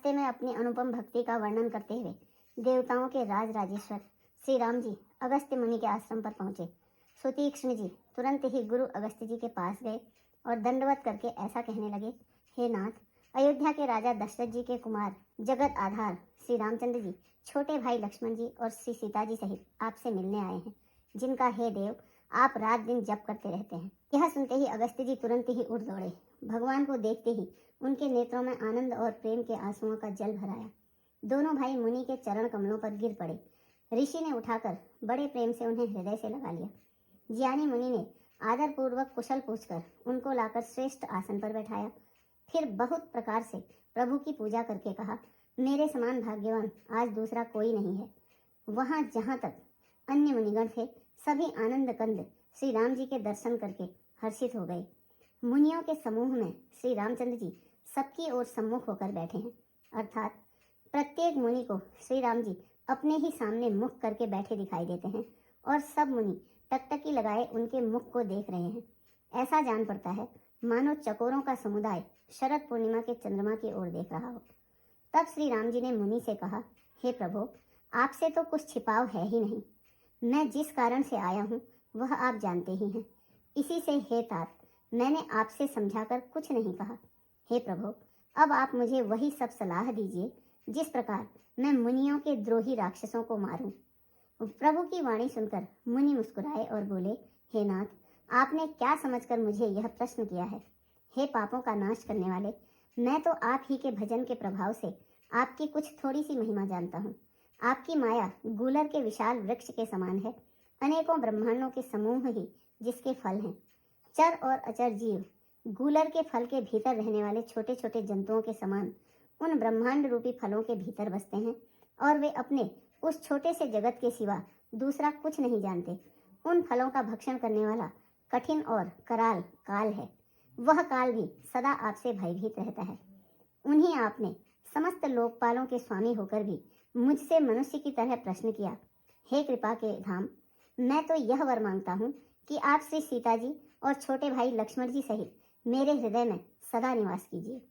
रास्ते में अपनी अनुपम भक्ति का वर्णन करते हुए देवताओं के राज राजेश्वर श्री राम जी अगस्त्य मुनि के आश्रम पर पहुंचे। सुतीक्ष्ण जी तुरंत ही गुरु अगस्त्य जी के पास गए और दंडवत करके ऐसा कहने लगे, हे नाथ, अयोध्या के राजा दशरथ जी के कुमार जगत आधार श्री रामचंद्र जी छोटे भाई लक्ष्मण जी और श्री सीता जी सहित आपसे मिलने आए हैं, जिनका हे देव आप रात दिन जप करते रहते हैं। यह सुनते ही अगस्त्य जी तुरंत ही उठ दौड़े। भगवान को देखते ही उनके नेत्रों में आनंद और प्रेम के आंसुओं का जल भर आया। दोनों भाई मुनि के चरण कमलों पर गिर पड़े। ऋषि ने उठाकर बड़े प्रेम से उन्हें हृदय से लगा लिया। ज्ञानी मुनि ने आदर पूर्वक कुशल पूछकर उनको लाकर श्रेष्ठ आसन पर बैठाया। फिर बहुत प्रकार से प्रभु की पूजा करके कहा, मेरे समान भाग्यवान आज दूसरा कोई नहीं है। वहां जहां तक अन्य मुनिगण थे, सभी आनंद कंद श्री राम जी के दर्शन करके हर्षित हो गए। मुनियों के समूह में श्री रामचंद्र जी सबकी ओर सम्मुख होकर बैठे हैं, अर्थात प्रत्येक मुनि को श्री राम जी अपने ही सामने मुख करके बैठे दिखाई देते हैं और सब मुनि टकटकी लगाए उनके मुख को देख रहे हैं। ऐसा जान पड़ता है मानो चकोरों का समुदाय शरद पूर्णिमा के चंद्रमा की ओर देख रहा हो। तब श्री राम जी ने मुनि से कहा, हे प्रभु, आपसे तो कुछ छिपाव है ही नहीं। मैं जिस कारण से आया हूँ वह आप जानते ही हैं। इसी से हे तात, मैंने आपसे समझाकर कुछ नहीं कहा। हे प्रभु, अब आप मुझे वही सब सलाह दीजिए जिस प्रकार मैं मुनियों के द्रोही राक्षसों को मारूं। प्रभु की वाणी सुनकर मुनि मुस्कुराए और बोले, हे नाथ, आपने क्या समझकर मुझे यह प्रश्न किया है? हे पापों का नाश करने वाले, मैं तो आप ही के भजन के प्रभाव से आपकी कुछ थोड़ी सी महिमा जानता हूँ। आपकी माया गूलर के विशाल वृक्ष के समान है, अनेकों ब्रह्मांडों के समूह ही जिसके फल हैं। चर और अचर जीव गूलर के फल के भीतर रहने वाले छोटे छोटे जंतुओं के समान उन ब्रह्मांड रूपी फलों के भीतर बसते हैं और वे अपने उस छोटे से जगत के सिवा दूसरा कुछ नहीं जानते। उन फलों का भक्षण करने वाला कठिन और कराल काल है। वह काल भी सदा आपसे भयभीत रहता है। उन्हीं आपने समस्त लोकपालों के स्वामी होकर भी मुझसे मनुष्य की तरह प्रश्न किया। हे कृपा के धाम, मैं तो यह वर मांगता हूँ कि आप श्री सीता जी और छोटे भाई लक्ष्मण जी सहित मेरे हृदय में सदा निवास कीजिए।